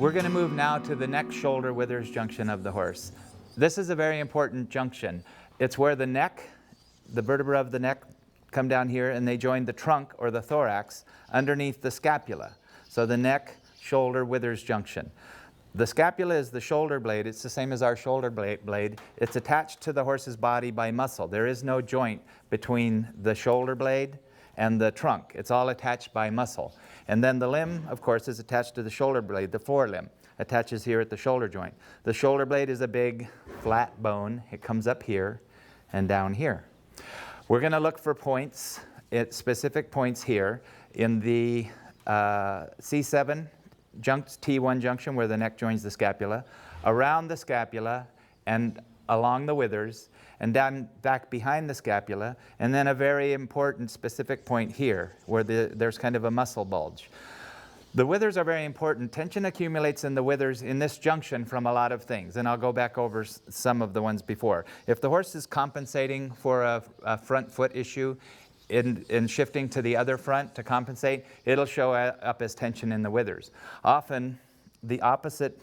We're going to move now to the neck, shoulder, withers junction of the horse. This is a very important junction. It's where the neck, the vertebrae of the neck come down here and they join the trunk or the thorax underneath the scapula. So the neck, shoulder, withers junction. The scapula is the shoulder blade. It's the same as our shoulder blade. It's attached to the horse's body by muscle. There is no joint between the shoulder blade and the trunk. It's all attached by muscle. And then the limb, of course, is attached to the shoulder blade. The forelimb attaches here at the shoulder joint. The shoulder blade is a big flat bone. It comes up here and down here. We're going to look for points, specific points here in the C7 T1 junction where the neck joins the scapula, around the scapula and along the withers, and down back behind the scapula, and then a very important specific point here where there's kind of a muscle bulge. The withers are very important. Tension accumulates in the withers in this junction from a lot of things, and I'll go back over some of the ones before. If the horse is compensating for a front foot issue, in shifting to the other front to compensate, it'll show up as tension in the withers. Often, the opposite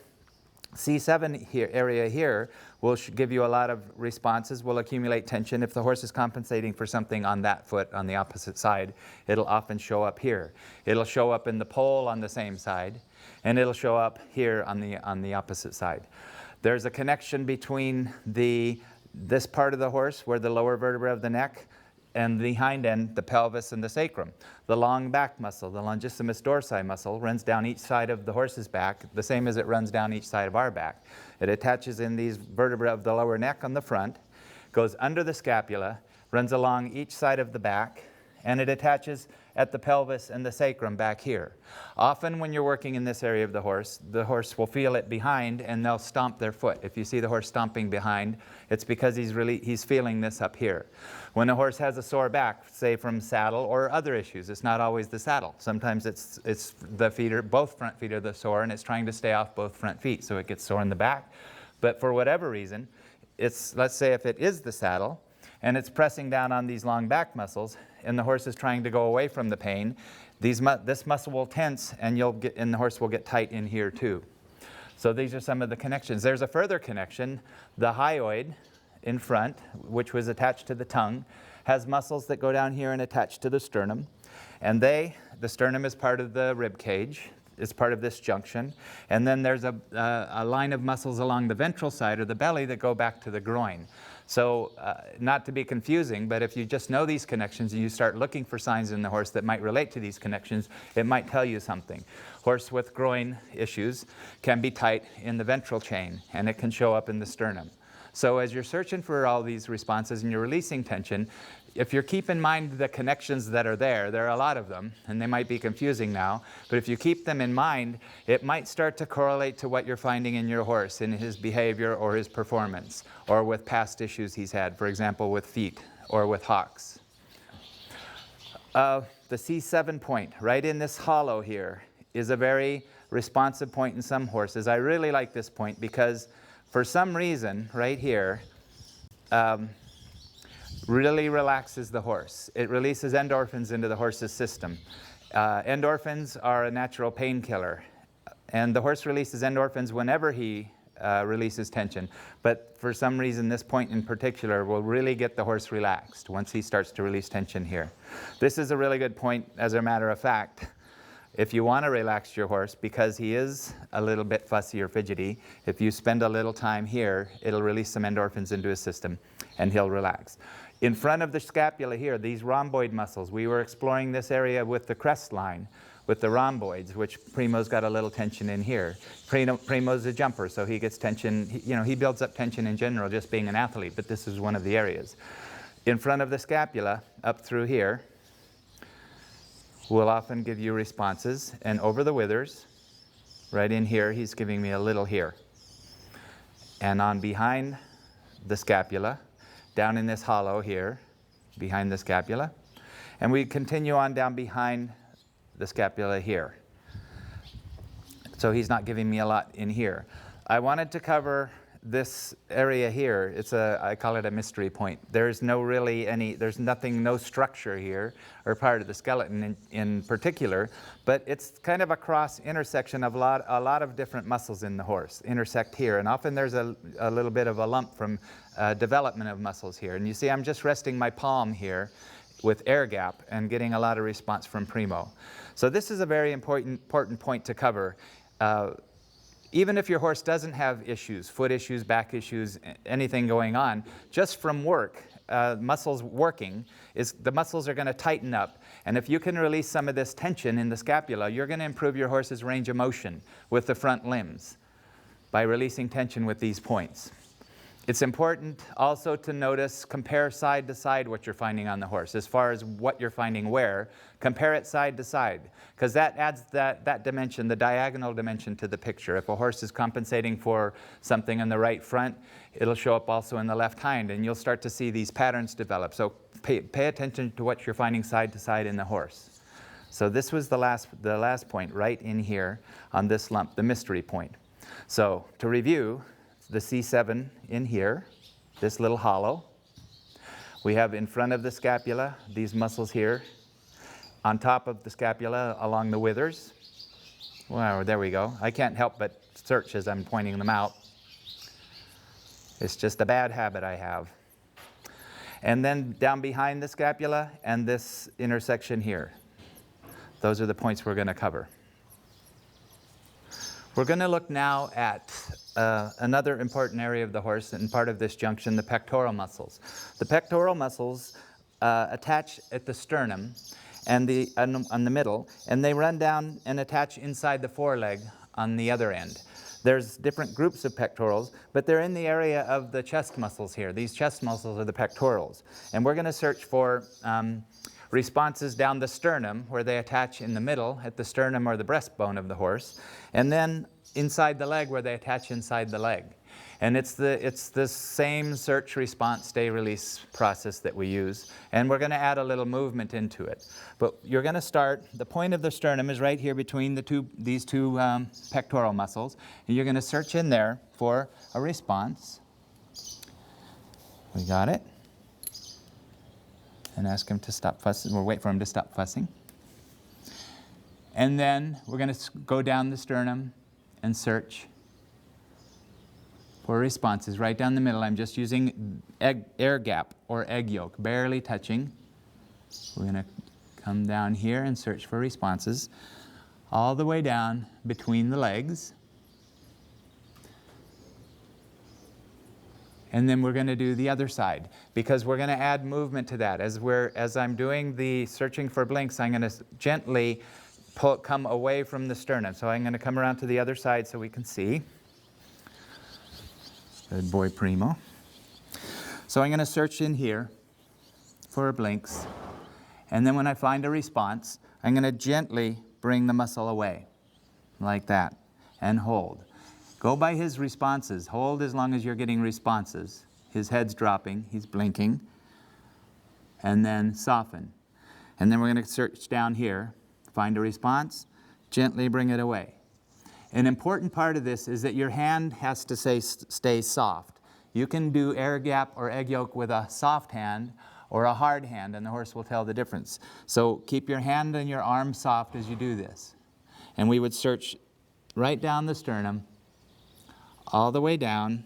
C7 area here will give you a lot of responses, will accumulate tension. If the horse is compensating for something on that foot on the opposite side, it'll often show up here. It'll show up in the pole on the same side, and it'll show up here on the opposite side. There's a connection between this part of the horse where the lower vertebra of the neck and the hind end, the pelvis and the sacrum. The long back muscle, the longissimus dorsi muscle, runs down each side of the horse's back, the same as it runs down each side of our back. It attaches in these vertebrae of the lower neck on the front, goes under the scapula, runs along each side of the back, and it attaches at the pelvis and the sacrum back here. Often when you're working in this area of the horse will feel it behind and they'll stomp their foot. If you see the horse stomping behind, it's because he's feeling this up here. When a horse has a sore back, say from saddle or other issues, it's not always the saddle. Sometimes it's the feet, both front feet are the sore, and it's trying to stay off both front feet, so it gets sore in the back. But for whatever reason, let's say if it is the saddle, and it's pressing down on these long back muscles, and the horse is trying to go away from the pain, this muscle will tense, and the horse will get tight in here too. So these are some of the connections. There's a further connection. The hyoid in front, which was attached to the tongue, has muscles that go down here and attach to the sternum. And the sternum is part of the rib cage. It's part of this junction. And then there's a line of muscles along the ventral side or the belly that go back to the groin. So not to be confusing, but if you just know these connections and you start looking for signs in the horse that might relate to these connections, it might tell you something. Horse with groin issues can be tight in the ventral chain, and it can show up in the sternum. So as you're searching for all these responses and you're releasing tension, if you keep in mind the connections that are there are a lot of them, and they might be confusing now, but if you keep them in mind, it might start to correlate to what you're finding in your horse, in his behavior or his performance, or with past issues he's had, for example, with feet or with hocks. The C7 point, right in this hollow here, is a very responsive point in some horses. I really like this point because for some reason, right here, really relaxes the horse. It releases endorphins into the horse's system. Endorphins are a natural painkiller, and the horse releases endorphins whenever he releases tension. But for some reason, this point in particular will really get the horse relaxed once he starts to release tension here. This is a really good point, as a matter of fact. If you want to relax your horse, because he is a little bit fussy or fidgety, if you spend a little time here, it'll release some endorphins into his system, and he'll relax. In front of the scapula here, these rhomboid muscles, we were exploring this area with the crest line, with the rhomboids, which Primo's got a little tension in here. Primo's a jumper, so he gets tension. He builds up tension in general just being an athlete, but this is one of the areas. In front of the scapula, up through here, will often give you responses, and over the withers, right in here, he's giving me a little here. And on behind the scapula, down in this hollow here, behind the scapula, and we continue on down behind the scapula here. So he's not giving me a lot in here. I wanted to cover this area here, I call it a mystery point. There's there's nothing, no structure here, or part of the skeleton in particular, but it's kind of a cross intersection of a lot of different muscles in the horse intersect here, and often there's a little bit of a lump from development of muscles here. And you see I'm just resting my palm here with air gap and getting a lot of response from Primo. So this is a very important point to cover. Even if your horse doesn't have issues, foot issues, back issues, anything going on, just from work, muscles working, the muscles are going to tighten up. And if you can release some of this tension in the scapula, you're going to improve your horse's range of motion with the front limbs by releasing tension with these points. It's important also to notice, compare side to side what you're finding on the horse. As far as what you're finding where, compare it side to side, because that adds that dimension, the diagonal dimension to the picture. If a horse is compensating for something in the right front, it'll show up also in the left hind, and you'll start to see these patterns develop. So pay attention to what you're finding side to side in the horse. So this was the last point right in here on this lump, the mystery point. So to review, the C7 in here, this little hollow. We have in front of the scapula, these muscles here. On top of the scapula, along the withers. Wow, there we go. I can't help but search as I'm pointing them out. It's just a bad habit I have. And then down behind the scapula and this intersection here. Those are the points we're going to cover. We're going to look now at another important area of the horse and part of this junction, the pectoral muscles. The pectoral muscles attach at the sternum and on the middle, and they run down and attach inside the foreleg on the other end. There's different groups of pectorals, but they're in the area of the chest muscles here. These chest muscles are the pectorals. And we're going to search for responses down the sternum, where they attach in the middle at the sternum or the breastbone of the horse, and then inside the leg, where they attach inside the leg. And it's the same search, response, stay, release process that we use. And we're going to add a little movement into it. But you're going to start, the point of the sternum is right here between these two pectoral muscles. And you're going to search in there for a response. We got it. And ask him to stop fussing. We'll wait for him to stop fussing. And then we're going to go down the sternum and search for responses right down the middle. I'm just using air gap or egg yolk, barely touching. We're going to come down here and search for responses all the way down between the legs. And then we're going to do the other side, because we're going to add movement to that. As I'm doing the searching for blinks, I'm going to gently come away from the sternum. So I'm going to come around to the other side so we can see. Good boy, Primo. So I'm going to search in here for blinks. And then when I find a response, I'm going to gently bring the muscle away, like that, and hold. Go by his responses. Hold as long as you're getting responses. His head's dropping, he's blinking. And then soften. And then we're going to search down here, find a response, gently bring it away. An important part of this is that your hand has to stay soft. You can do air gap or egg yolk with a soft hand or a hard hand, and the horse will tell the difference. So keep your hand and your arm soft as you do this. And we would search right down the sternum, all the way down,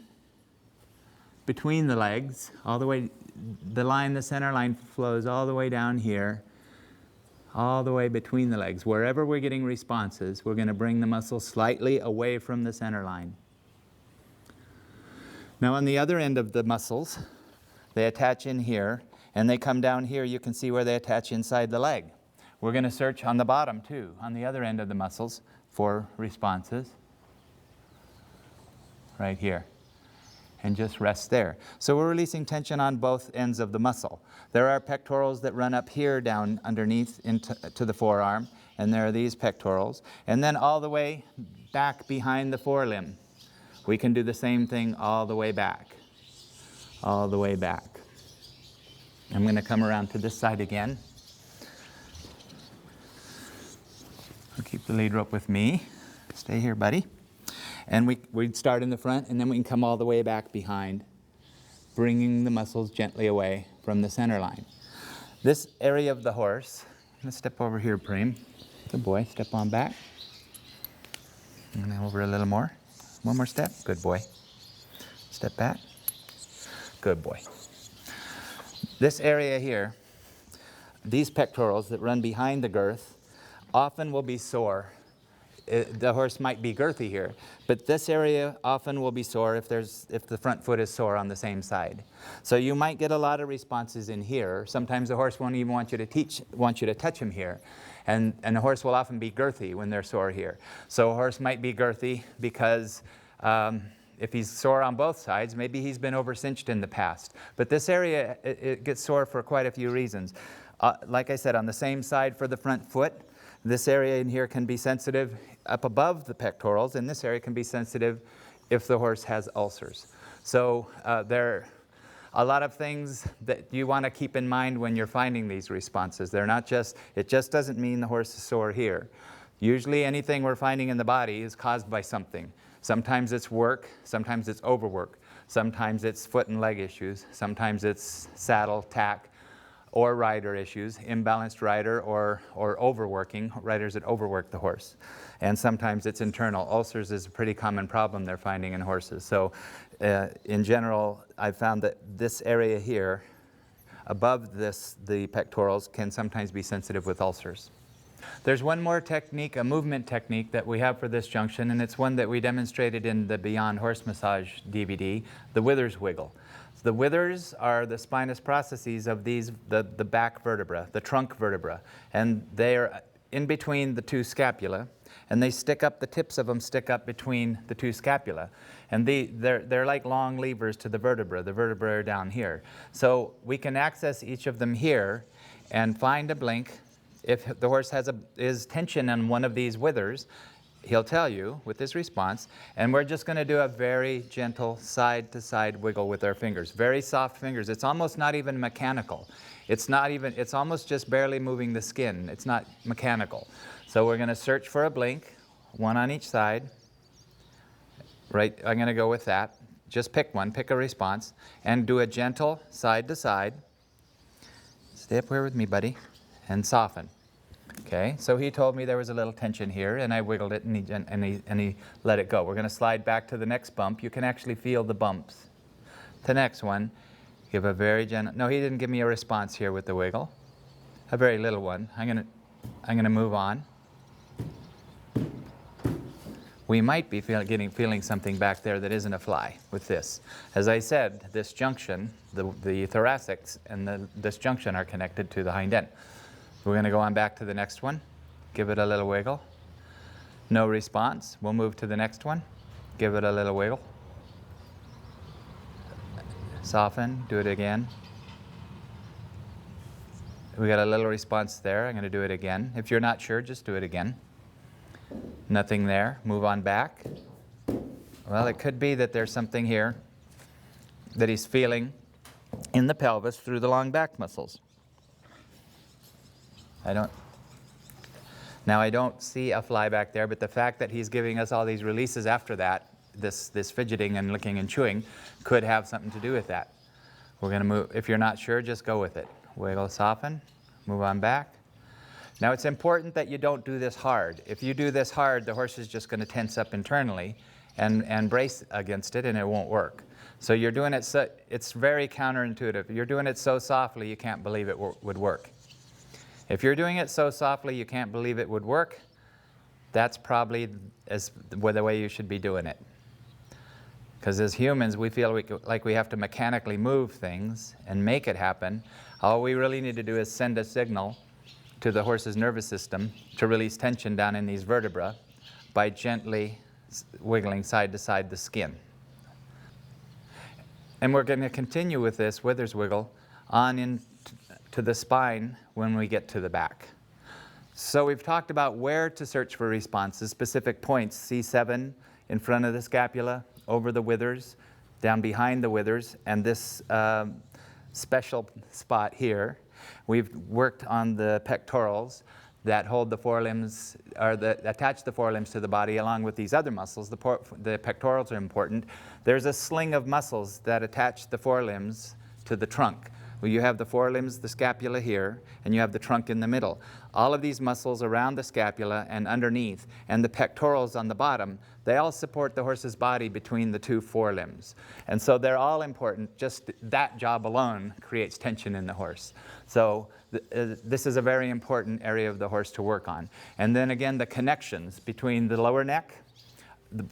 between the legs, all the way, the center line flows all the way down here, all the way between the legs. Wherever we're getting responses, we're going to bring the muscle slightly away from the center line. Now on the other end of the muscles, they attach in here, and they come down here. You can see where they attach inside the leg. We're going to search on the bottom too, on the other end of the muscles, for responses. Right here, and just rest there. So we're releasing tension on both ends of the muscle. There are pectorals that run up here down underneath to the forearm, and there are these pectorals. And then all the way back behind the forelimb, we can do the same thing all the way back. All the way back. I'm going to come around to this side again. I'll keep the lead rope with me. Stay here, buddy. And we'd start in the front, and then we can come all the way back behind, bringing the muscles gently away from the center line. This area of the horse, let's step over here, Preem. Good boy, step on back. And then over a little more. One more step, good boy. Step back, good boy. This area here, these pectorals that run behind the girth, often will be sore. The horse might be girthy here, but this area often will be sore if the front foot is sore on the same side. So you might get a lot of responses in here. Sometimes the horse won't even want you to touch him here. And the horse will often be girthy when they're sore here. So a horse might be girthy because if he's sore on both sides, maybe he's been over-cinched in the past. But this area, it gets sore for quite a few reasons. Like I said, on the same side for the front foot, this area in here can be sensitive up above the pectorals, and this area can be sensitive if the horse has ulcers. So there are a lot of things that you want to keep in mind when you're finding these responses. They're not just, it just doesn't mean the horse is sore here. Usually anything we're finding in the body is caused by something. Sometimes it's work, sometimes it's overwork, sometimes it's foot and leg issues, sometimes it's saddle, tack, or rider issues, imbalanced rider or overworking, riders that overwork the horse. And sometimes it's internal. Ulcers is a pretty common problem they're finding in horses. So in general, I've found that this area here, above this, the pectorals, can sometimes be sensitive with ulcers. There's one more technique, a movement technique that we have for this junction, and it's one that we demonstrated in the Beyond Horse Massage DVD, the withers wiggle. The withers are the spinous processes of the back vertebra, the trunk vertebra, and they're in between the two scapula, and they stick up, the tips of them stick up between the two scapula. And they're like long levers to the vertebra are down here. So we can access each of them here and find a blink. If the horse is tension on one of these withers, he'll tell you with his response, and we're just going to do a very gentle side-to-side wiggle with our fingers. Very soft fingers. It's almost not even mechanical. It's almost just barely moving the skin. It's not mechanical. So we're going to search for a blink, one on each side. Right, I'm going to go with that. Just pick one, pick a response, and do a gentle side-to-side. Stay up here with me, buddy, and soften. Okay, so he told me there was a little tension here, and I wiggled it, and he let it go. We're going to slide back to the next bump. You can actually feel the bumps. The next one, give a very gentle. No, he didn't give me a response here with the wiggle. A very little one. I'm going to move on. We might be feeling something back there that isn't a fly with this. As I said, this junction, the thoracics and this junction are connected to the hind end. We're going to go on back to the next one. Give it a little wiggle. No response. We'll move to the next one. Give it a little wiggle. Soften. Do it again. We got a little response there. I'm going to do it again. If you're not sure, just do it again. Nothing there. Move on back. Well, it could be that there's something here that he's feeling in the pelvis through the long back muscles. I don't see a fly back there, but the fact that he's giving us all these releases after that, this fidgeting and licking and chewing, could have something to do with that. We're going to move. If you're not sure, just go with it. Wiggle, soften, move on back. Now it's important that you don't do this hard. If you do this hard, the horse is just going to tense up internally and brace against it, and it won't work. So you're doing it, it's very counterintuitive. You're doing it so softly you can't believe it would work. If you're doing it so softly you can't believe it would work, that's probably the way you should be doing it. Because as humans, we feel like we have to mechanically move things and make it happen. All we really need to do is send a signal to the horse's nervous system to release tension down in these vertebrae by gently wiggling side to side the skin. And we're going to continue with this withers wiggle on into the spine when we get to the back. So we've talked about where to search for responses, specific points, C7 in front of the scapula, over the withers, down behind the withers, and this special spot here. We've worked on the pectorals. that hold the forelimbs, or that attach the forelimbs to the body, along with these other muscles. The pectorals are important. There's a sling of muscles that attach the forelimbs to the trunk. Well, you have the forelimbs, the scapula here, and you have the trunk in the middle. All of these muscles around the scapula and underneath, and the pectorals on the bottom, they all support the horse's body between the two forelimbs. And so they're all important. Just that job alone creates tension in the horse. So this is a very important area of the horse to work on. And then again, the connections between the lower neck,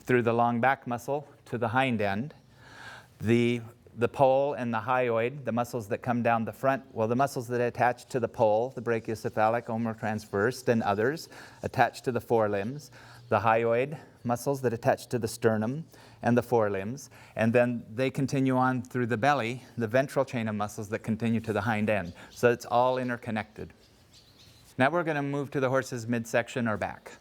through the long back muscle to the hind end, the pole and the hyoid, the muscles that come down the front, well, the muscles that attach to the pole, the brachiocephalic, omotransverse, and others, attach to the forelimbs, the hyoid muscles that attach to the sternum and the forelimbs, and then they continue on through the belly, the ventral chain of muscles that continue to the hind end. So it's all interconnected. Now we're going to move to the horse's midsection or back.